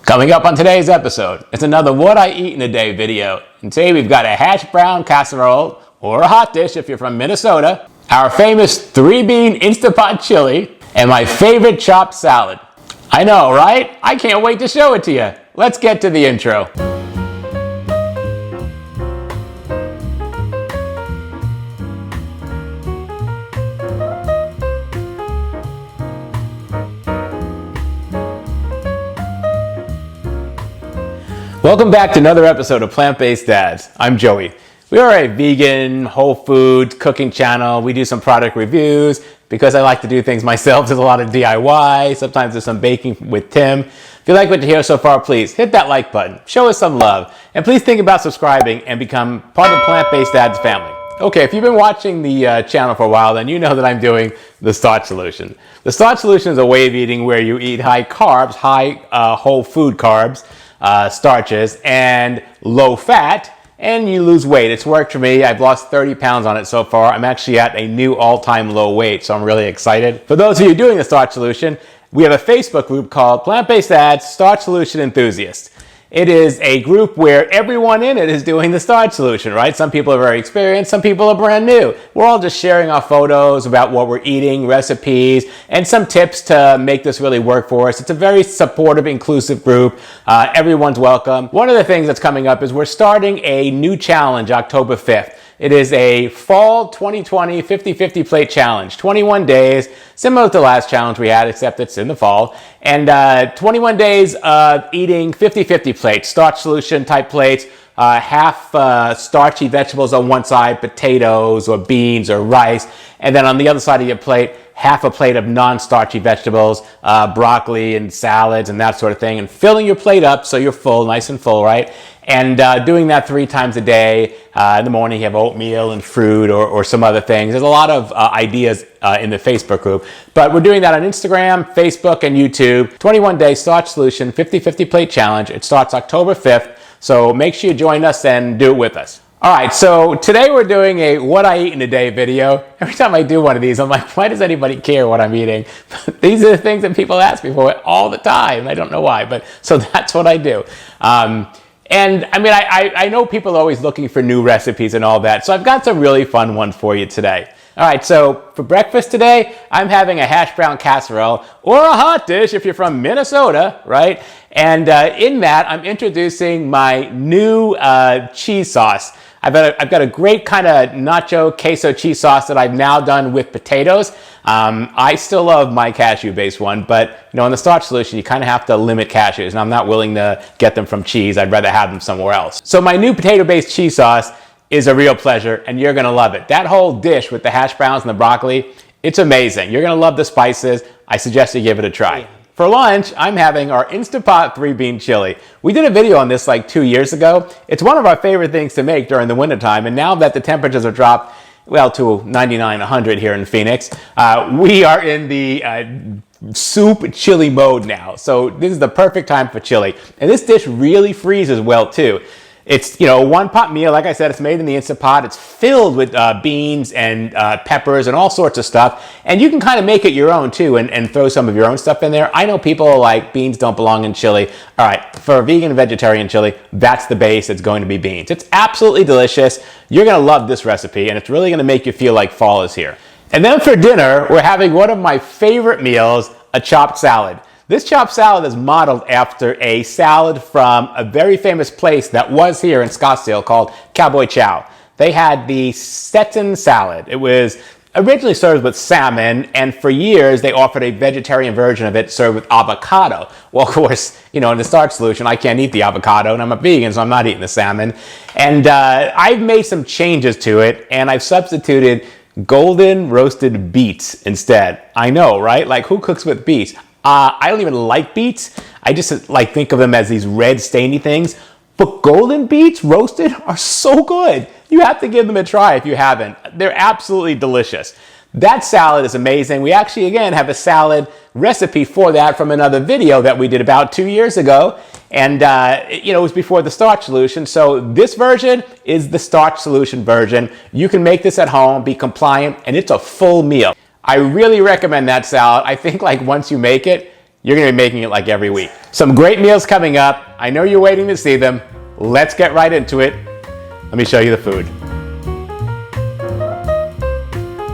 Coming up on today's episode, it's another What I Eat in a Day video. And today we've got a hash brown casserole, or a hot dish if you're from Minnesota, our famous 3-bean Instapot chili, and my favorite chopped salad. I know, right? I can't wait to show it to you. Let's get to the intro. Welcome back to another episode of Plant-Based Dads. I'm Joey. We are a vegan, whole food cooking channel. We do some product reviews because I like to do things myself. There's a lot of DIY. Sometimes there's some baking with Tim. If you like what you hear so far, please hit that like button. Show us some love. And please think about subscribing and become part of the Plant-Based Dads family. Okay, if you've been watching the channel for a while, then you know that I'm doing the Starch Solution. The Starch Solution is a way of eating where you eat high carbs, high whole food carbs, starches, and low fat, and you lose weight. It's worked for me. I've lost 30 pounds on it so far. I'm actually at a new all-time low weight, so I'm really excited. For those of you doing the Starch Solution, we have a Facebook group called Plant-Based Dads Starch Solution Enthusiasts. It is a group where everyone in it is doing the Starch Solution, right? Some people are very experienced, some people are brand new. We're all just sharing our photos about what we're eating, recipes, and some tips to make this really work for us. It's a very supportive, inclusive group. Everyone's welcome. One of the things that's coming up is we're starting a new challenge October 5th. It is a fall 2020 50-50 plate challenge, 21 days, similar to the last challenge we had, except it's in the fall. And 21 days of eating 50-50 plates, starch solution type plates, half starchy vegetables on one side, potatoes or beans or rice. And then on the other side of your plate, half a plate of non-starchy vegetables, broccoli and salads and that sort of thing. And filling your plate up so you're full, nice and full, right? And doing that 3 times a day. In the morning you have oatmeal and fruit or some other things. There's a lot of ideas in the Facebook group. But we're doing that on Instagram, Facebook, and YouTube. 21-day Starch Solution 50-50 plate challenge. It starts October 5th. So make sure you join us and do it with us. All right, so today we're doing a What I Eat in a Day video. Every time I do one of these, I'm like, why does anybody care what I'm eating? These are the things that people ask me for all the time. I don't know why, but so that's what I do. And I mean, I know people are always looking for new recipes and all that, so I've got some really fun ones for you today. All right, so for breakfast today, I'm having a hash brown casserole, or a hot dish if you're from Minnesota, right? And in that, I'm introducing my new cheese sauce. I've got a great kind of nacho queso cheese sauce that I've now done with potatoes. I still love my cashew-based one, but you know, in the Starch Solution, you kind of have to limit cashews, and I'm not willing to get them from cheese. I'd rather have them somewhere else. So my new potato-based cheese sauce is a real pleasure, and you're gonna love it. That whole dish with the hash browns and the broccoli, it's amazing. You're gonna love the spices. I suggest you give it a try. For lunch, I'm having our Instapot 3-bean chili. We did a video on this like 2 years ago. It's one of our favorite things to make during the wintertime, and now that the temperatures have dropped, well, to 99, 100 here in Phoenix, we are in the soup chili mode now. So this is the perfect time for chili. And this dish really freezes well too. It's, you know, a one-pot meal. Like I said, it's made in the Instant Pot. It's filled with beans and peppers and all sorts of stuff. And you can kind of make it your own too and throw some of your own stuff in there. I know people are like, beans don't belong in chili. All right, for a vegan and vegetarian chili, that's the base. It's going to be beans. It's absolutely delicious. You're going to love this recipe, and it's really going to make you feel like fall is here. And then for dinner, we're having one of my favorite meals, a chopped salad. This chopped salad is modeled after a salad from a very famous place that was here in Scottsdale called Cowboy Chow. They had the Stetson salad. It was originally served with salmon, and for years they offered a vegetarian version of it served with avocado. Well, of course, you know, in the Starch Solution, I can't eat the avocado, and I'm a vegan, so I'm not eating the salmon. And I've made some changes to it, and I've substituted golden roasted beets instead. I know, right? Like, who cooks with beets? I don't even like beets. I just like think of them as these red stainy things. But golden beets roasted are so good. You have to give them a try if you haven't. They're absolutely delicious. That salad is amazing. We actually, again, have a salad recipe for that from another video that we did about 2 years ago. And, you know, it was before the Starch Solution. So this version is the Starch Solution version. You can make this at home, be compliant, and it's a full meal. I really recommend that salad. I think like once you make it, you're gonna be making it like every week. Some great meals coming up. I know you're waiting to see them. Let's get right into it. Let me show you the food.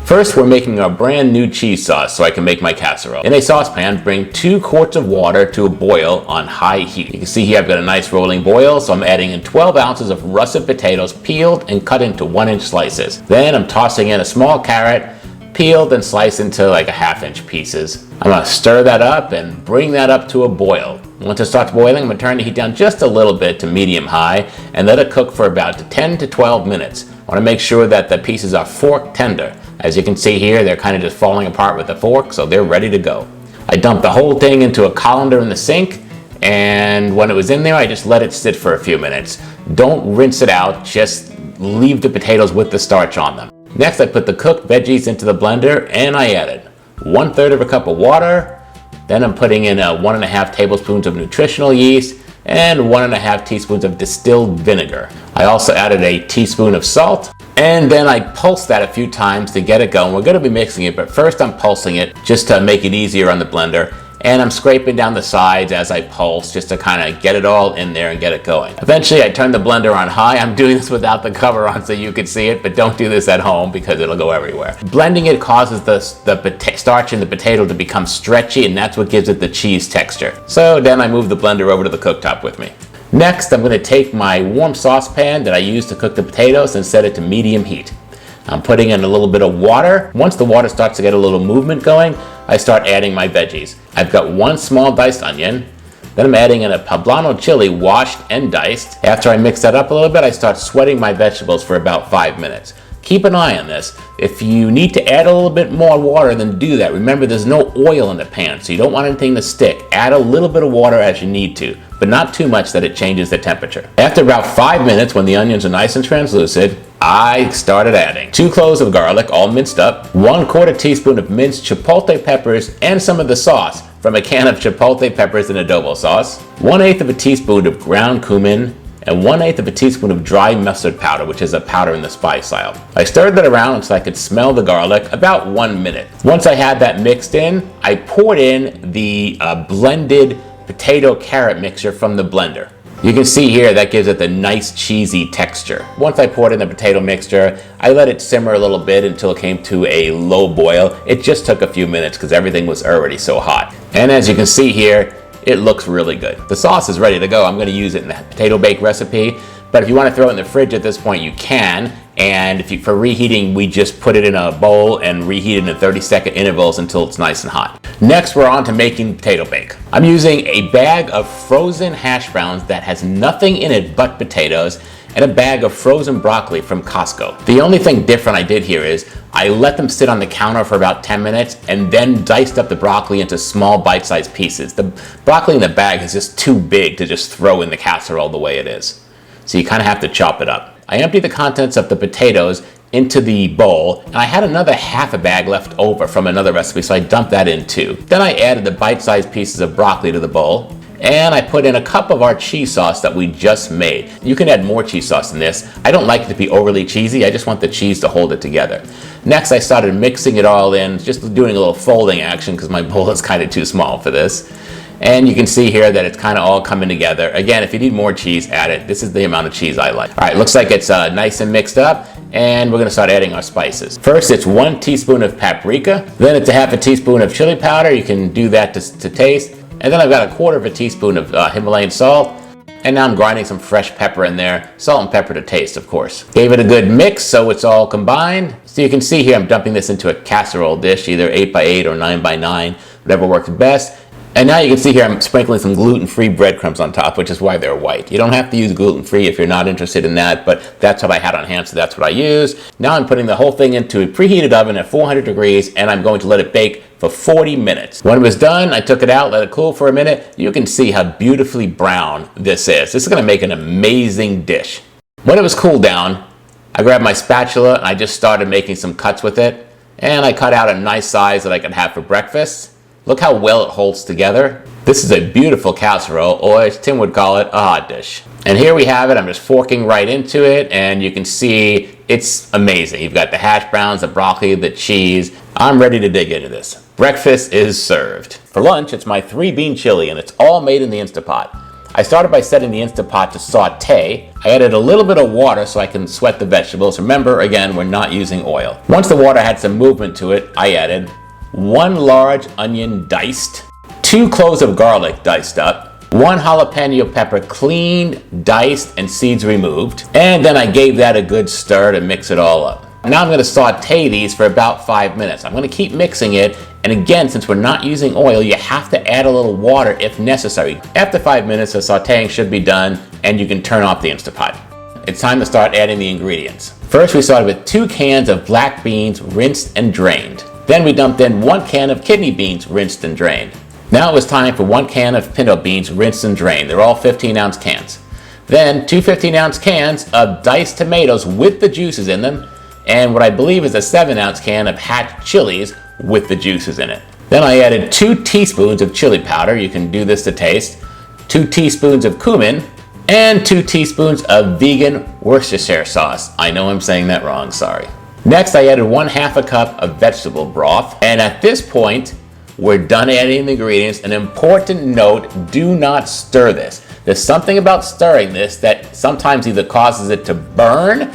First, we're making a brand new cheese sauce so I can make my casserole. In a saucepan, bring 2 quarts of water to a boil on high heat. You can see here I've got a nice rolling boil, so I'm adding in 12 ounces of russet potatoes peeled and cut into 1-inch slices. Then I'm tossing in a small carrot, peeled and sliced into like a 1/2-inch pieces. I'm gonna stir that up and bring that up to a boil. Once it starts boiling, I'm gonna turn the heat down just a little bit to medium-high and let it cook for about 10 to 12 minutes. I wanna make sure that the pieces are fork tender. As you can see here, they're kind of just falling apart with the fork, so they're ready to go. I dumped the whole thing into a colander in the sink, and when it was in there, I just let it sit for a few minutes. Don't rinse it out, just leave the potatoes with the starch on them. Next, I put the cooked veggies into the blender, and I added 1/3 of a cup of water. Then I'm putting in 1.5 tablespoons of nutritional yeast and 1.5 teaspoons of distilled vinegar. I also added a teaspoon of salt, and then I pulsed that a few times to get it going. We're going to be mixing it, but first I'm pulsing it just to make it easier on the blender, and I'm scraping down the sides as I pulse just to kind of get it all in there and get it going. Eventually I turn the blender on high. I'm doing this without the cover on so you can see it, but don't do this at home because it'll go everywhere. Blending it causes the starch in the potato to become stretchy, and that's what gives it the cheese texture. So then I move the blender over to the cooktop with me. Next, I'm going to take my warm saucepan that I used to cook the potatoes and set it to medium heat. I'm putting in a little bit of water. Once the water starts to get a little movement going, I start adding my veggies. I've got 1 small diced onion. Then I'm adding in a poblano chili washed and diced. After I mix that up a little bit, I start sweating my vegetables for about 5 minutes. Keep an eye on this. If you need to add a little bit more water, then do that. Remember, there's no oil in the pan, so you don't want anything to stick. Add a little bit of water as you need to, but not too much that it changes the temperature. After about 5 minutes, when the onions are nice and translucent, I started adding 2 cloves of garlic, all minced up, 1/4 teaspoon of minced chipotle peppers, and some of the sauce from a can of chipotle peppers and adobo sauce, 1/8 of a teaspoon of ground cumin, and 1/8 of a teaspoon of dry mustard powder, which is a powder in the spice aisle. I stirred that around until I could smell the garlic, about 1 minute. Once I had that mixed in, I poured in the blended potato carrot mixture from the blender. You can see here that gives it the nice cheesy texture. Once I poured in the potato mixture, I let it simmer a little bit until it came to a low boil. It just took a few minutes because everything was already so hot. And as you can see here, it looks really good. The sauce is ready to go. I'm going to use it in the potato bake recipe, but if you want to throw it in the fridge at this point, you can. And for reheating, we just put it in a bowl and reheat it in 30-second intervals until it's nice and hot. Next, we're on to making potato bake. I'm using a bag of frozen hash browns that has nothing in it but potatoes, and a bag of frozen broccoli from Costco. The only thing different I did here is I let them sit on the counter for about 10 minutes and then diced up the broccoli into small bite-sized pieces. The broccoli in the bag is just too big to just throw in the casserole the way it is. So you kind of have to chop it up. I emptied the contents of the potatoes into the bowl, and I had another half a bag left over from another recipe, so I dumped that in too. Then I added the bite-sized pieces of broccoli to the bowl, and I put in a cup of our cheese sauce that we just made. You can add more cheese sauce in this. I don't like it to be overly cheesy. I just want the cheese to hold it together. Next, I started mixing it all in, just doing a little folding action because my bowl is kind of too small for this. And you can see here that it's kind of all coming together. Again, if you need more cheese, add it. This is the amount of cheese I like. All right, looks like it's nice and mixed up, and we're gonna start adding our spices. First, it's 1 teaspoon of paprika. Then it's a 1/2 teaspoon of chili powder. You can do that to taste. And then I've got 1/4 teaspoon of Himalayan salt. And now I'm grinding some fresh pepper in there. Salt and pepper to taste, of course. Gave it a good mix so it's all combined. So you can see here I'm dumping this into a casserole dish, either 8x8 or 9x9, whatever works best. And now you can see here I'm sprinkling some gluten-free breadcrumbs on top, which is why they're white. You don't have to use gluten-free if you're not interested in that, but that's what I had on hand, so that's what I used. Now I'm putting the whole thing into a preheated oven at 400 degrees, and I'm going to let it bake for 40 minutes. When it was done, I took it out, let it cool for a minute. You can see how beautifully brown this is. This is gonna make an amazing dish. When it was cooled down, I grabbed my spatula and I just started making some cuts with it, and I cut out a nice size that I could have for breakfast. Look how well it holds together. This is a beautiful casserole, or as Tim would call it, a hot dish. And here we have it. I'm just forking right into it, and you can see it's amazing. You've got the hash browns, the broccoli, the cheese. I'm ready to dig into this. Breakfast is served. For lunch, it's my 3-bean chili, and it's all made in the Instant Pot. I started by setting the Instant Pot to saute. I added a little bit of water so I can sweat the vegetables. Remember, again, we're not using oil. Once the water had some movement to it, I added 1 large onion diced, 2 cloves of garlic diced up, 1 jalapeno pepper cleaned, diced, and seeds removed. And then I gave that a good stir to mix it all up. Now I'm going to saute these for about 5 minutes. I'm going to keep mixing it, and again, since we're not using oil, you have to add a little water if necessary. After 5 minutes, the sauteing should be done, and you can turn off the Instant Pot. It's time to start adding the ingredients. First, we started with 2 cans of black beans rinsed and drained. Then we dumped in 1 can of kidney beans rinsed and drained. Now it was time for 1 can of pinto beans rinsed and drained. They're all 15-ounce cans. Then 2 15-ounce cans of diced tomatoes with the juices in them, and what I believe is a 7-ounce can of hatch chilies with the juices in it. Then I added 2 teaspoons of chili powder, you can do this to taste, 2 teaspoons of cumin, and 2 teaspoons of vegan Worcestershire sauce. I know I'm saying that wrong, sorry. Next, I added 1/2 cup of vegetable broth, and at this point, we're done adding the ingredients. An important note, do not stir this. There's something about stirring this that sometimes either causes it to burn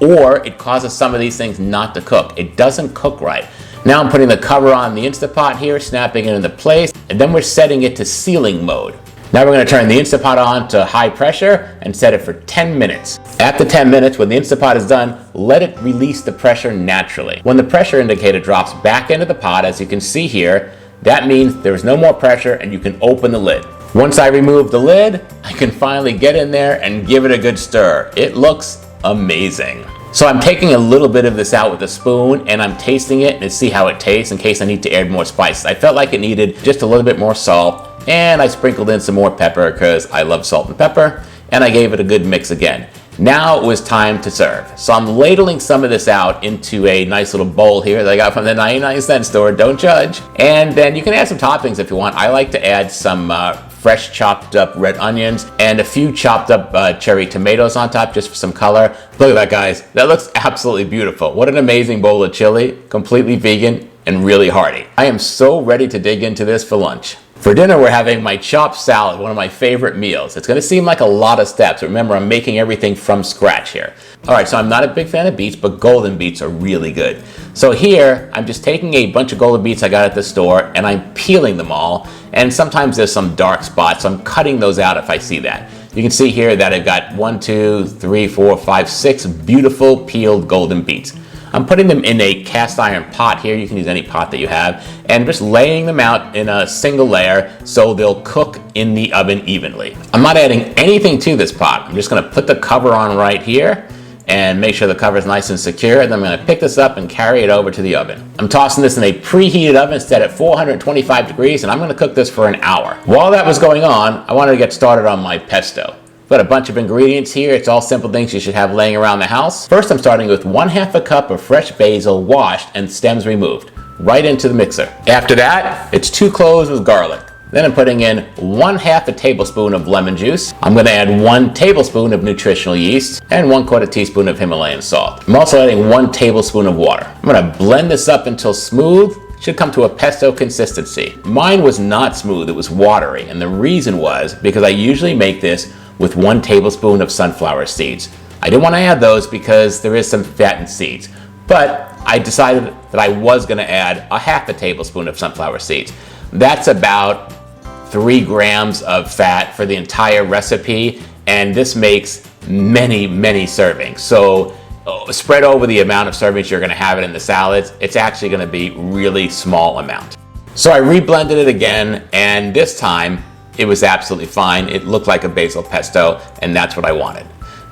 or it causes some of these things not to cook. It doesn't cook right. Now I'm putting the cover on the Instant Pot here, snapping it into place, and then we're setting it to sealing mode. Now we're going to turn the Instant Pot on to high pressure and set it for 10 minutes. After 10 minutes, when the Instant Pot is done, let it release the pressure naturally. When the pressure indicator drops back into the pot, as you can see here, that means there's no more pressure and you can open the lid. Once I remove the lid, I can finally get in there and give it a good stir. It looks amazing. So I'm taking a little bit of this out with a spoon and I'm tasting it to see how it tastes in case I need to add more spices. I felt like it needed just a little bit more salt, and I sprinkled in some more pepper because I love salt and pepper, and I gave it a good mix again. Now it was time to serve. So I'm ladling some of this out into a nice little bowl here that I got from the 99-cent store, don't judge. And then you can add some toppings if you want. I like to add some fresh chopped up red onions and a few chopped up cherry tomatoes on top just for some color. Look at that, guys. That looks absolutely beautiful. What an amazing bowl of chili, completely vegan and really hearty. I am so ready to dig into this for lunch. For dinner, we're having my chopped salad, one of my favorite meals. It's going to seem like a lot of steps. Remember, I'm making everything from scratch here. All right, so I'm not a big fan of beets, but golden beets are really good. So here, I'm just taking a bunch of golden beets I got at the store, and I'm peeling them all. And sometimes there's some dark spots, so I'm cutting those out if I see that. You can see here that I've got 1, 2, 3, 4, 5, 6 beautiful peeled golden beets. I'm putting them in a cast iron pot here. You can use any pot that you have, and just laying them out in a single layer so they'll cook in the oven evenly. I'm not adding anything to this pot. I'm just gonna put the cover on right here and make sure the cover is nice and secure, and then I'm gonna pick this up and carry it over to the oven. I'm tossing this in a preheated oven set at 425 degrees, and I'm gonna cook this for an hour. While that was going on, I wanted to get started on my pesto. I've got a bunch of ingredients here. It's all simple things you should have laying around the house. First, I'm starting with 1/2 cup of fresh basil washed and stems removed, right into the mixer. After that, it's 2 cloves of garlic. Then I'm putting in 1/2 tablespoon of lemon juice. I'm going to add 1 tablespoon of nutritional yeast and 1/4 teaspoon of Himalayan salt. I'm also adding 1 tablespoon of water. I'm going to blend this up until smooth. Should come to a pesto consistency. Mine was not smooth, it was watery, and the reason was because I usually make this with 1 tablespoon of sunflower seeds. I didn't want to add those because there is some fat in seeds, but I decided that I was going to add 1/2 tablespoon of sunflower seeds. That's about 3 grams of fat for the entire recipe, and this makes many, many servings. So spread over the amount of servings you're going to have it in the salads. It's actually going to be really small amount. So I reblended it again, and this time it was absolutely fine. It looked like a basil pesto, and that's what I wanted.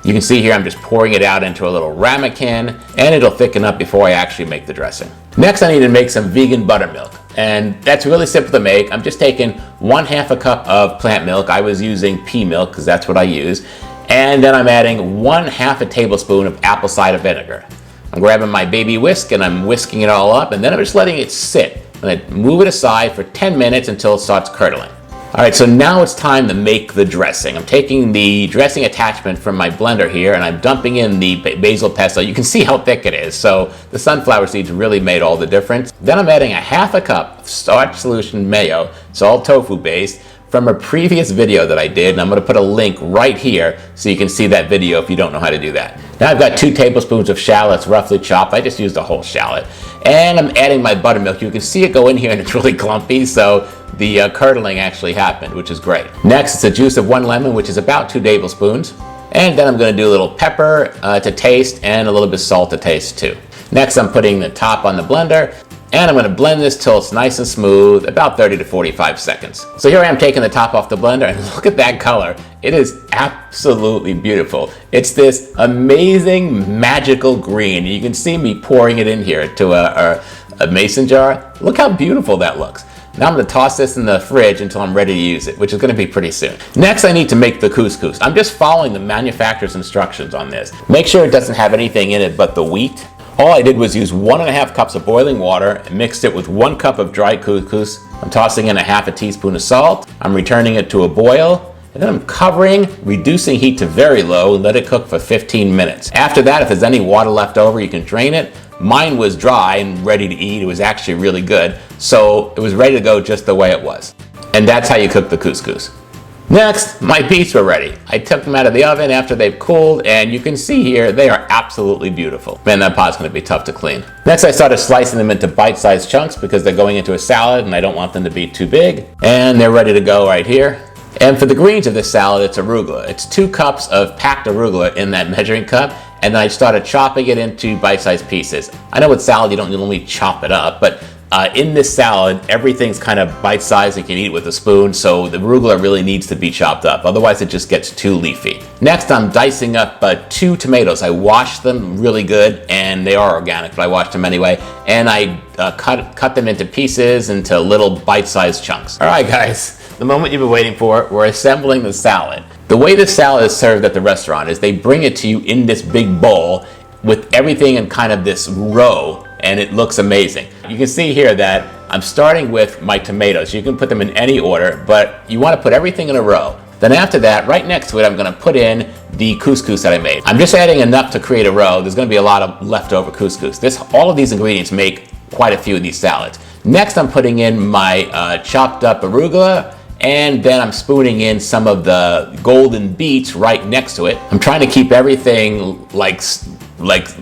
You can see here I'm just pouring it out into a little ramekin, and it'll thicken up before I actually make the dressing. Next, I need to make some vegan buttermilk, and that's really simple to make. I'm just taking 1/2 cup of plant milk. I was using pea milk because that's what I use. And then I'm adding 1/2 tablespoon of apple cider vinegar. I'm grabbing my baby whisk and I'm whisking it all up, and then I'm just letting it sit. I'm going to move it aside for 10 minutes until it starts curdling. All right, so now it's time to make the dressing. I'm taking the dressing attachment from my blender here and I'm dumping in the basil pesto. You can see how thick it is. So the sunflower seeds really made all the difference. Then I'm adding a half a cup of starch solution mayo. It's all tofu based from a previous video that I did. And I'm gonna put a link right here so you can see that video if you don't know how to do that. Now I've got 2 tablespoons of shallots roughly chopped. I just used a whole shallot. And I'm adding my buttermilk. You can see it go in here and it's really clumpy. So the curdling actually happened, which is great. Next, it's the juice of 1 lemon, which is about 2 tablespoons. And then I'm gonna do a little pepper to taste and a little bit of salt to taste too. Next, I'm putting the top on the blender and I'm gonna blend this till it's nice and smooth, about 30 to 45 seconds. So here I am taking the top off the blender and look at that color. It is absolutely beautiful. It's this amazing, magical green. You can see me pouring it in here to a mason jar. Look how beautiful that looks. Now I'm going to toss this in the fridge until I'm ready to use it, which is going to be pretty soon. Next, I need to make the couscous. I'm just following the manufacturer's instructions on this. Make sure it doesn't have anything in it but the wheat. All I did was use 1.5 cups of boiling water and mixed it with 1 cup of dried couscous. I'm tossing in a half a teaspoon of salt. I'm returning it to a boil. And then I'm covering, reducing heat to very low and let it cook for 15 minutes. After that, if there's any water left over, you can drain it. Mine was dry and ready to eat. It was actually really good. So it was ready to go just the way it was. And that's how you cook the couscous. Next, my beets were ready. I took them out of the oven after they've cooled, and you can see here, they are absolutely beautiful. Man, that pot's gonna be tough to clean. Next, I started slicing them into bite-sized chunks because they're going into a salad and I don't want them to be too big. And they're ready to go right here. And for the greens of this salad, it's arugula. It's 2 cups of packed arugula in that measuring cup, and then I started chopping it into bite-sized pieces. I know with salad you don't normally chop it up, but in this salad, everything's kind of bite-sized. You can eat it with a spoon, so the arugula really needs to be chopped up. Otherwise, it just gets too leafy. Next, I'm dicing up 2 tomatoes. I washed them really good, and they are organic, but I washed them anyway. And I cut them into pieces, into little bite-sized chunks. All right, guys, the moment you've been waiting for. We're assembling the salad. The way the salad is served at the restaurant is they bring it to you in this big bowl with everything in kind of this row, and it looks amazing. You can see here that I'm starting with my tomatoes. You can put them in any order, but you want to put everything in a row. Then after that, right next to it, I'm going to put in the couscous that I made. I'm just adding enough to create a row. There's going to be a lot of leftover couscous. All of these ingredients make quite a few of these salads. Next, I'm putting in my chopped up arugula, and then I'm spooning in some of the golden beets right next to it. I'm trying to keep everything like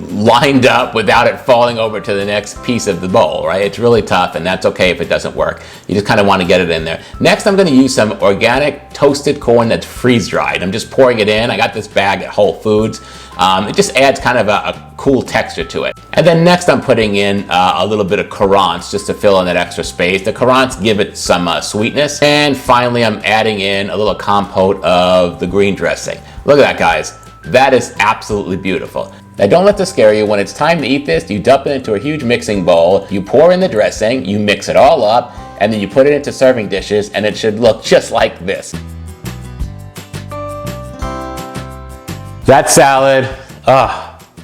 lined up without it falling over to the next piece of the bowl, right? It's really tough, and that's okay if it doesn't work. You just kind of want to get it in there. Next, I'm going to use some organic toasted corn that's freeze-dried. I'm just pouring it in. I got this bag at Whole Foods. It just adds kind of a cool texture to it. And then next, I'm putting in a little bit of currants just to fill in that extra space. The currants give it some sweetness. And finally, I'm adding in a little compote of the green dressing. Look at that, guys. That is absolutely beautiful. Now don't let this scare you. When it's time to eat this, you dump it into a huge mixing bowl, you pour in the dressing, you mix it all up, and then you put it into serving dishes, and it should look just like this. That salad,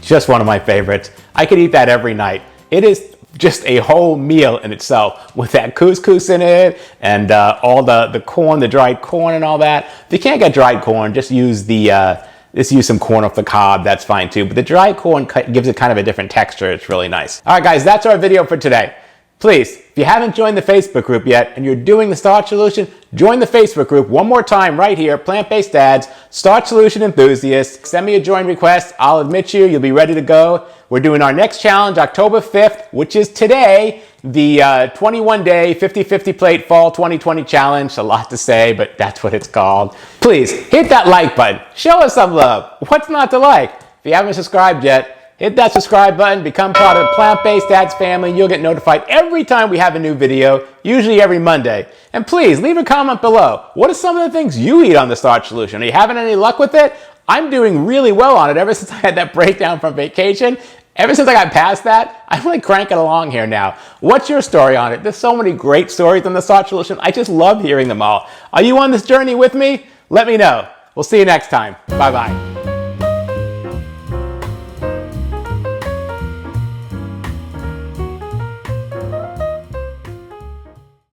just one of my favorites. I could eat that every night. It is just a whole meal in itself with that couscous in it and all the corn, the dried corn and all that. If you can't get dried corn, just use just use some corn off the cob, that's fine too. But the dried corn gives it kind of a different texture. It's really nice. All right, guys, that's our video for today. Please, if you haven't joined the Facebook group yet and you're doing the Starch Solution, join the Facebook group one more time right here, Plant-Based Dads, Starch Solution Enthusiasts. Send me a join request. I'll admit you'll be ready to go. We're doing our next challenge October 5th, which is today, the 21-day 50-50 plate fall 2020 challenge. A lot to say, but that's what it's called. Please hit that like button. Show us some love. What's not to like? If you haven't subscribed yet, hit that subscribe button, become part of the Plant-Based Dads family, and you'll get notified every time we have a new video, usually every Monday. And please, leave a comment below. What are some of the things you eat on the Starch Solution? Are you having any luck with it? I'm doing really well on it ever since I had that breakdown from vacation. Ever since I got past that, I'm really cranking along here now. What's your story on it? There's so many great stories on the Starch Solution. I just love hearing them all. Are you on this journey with me? Let me know. We'll see you next time. Bye-bye.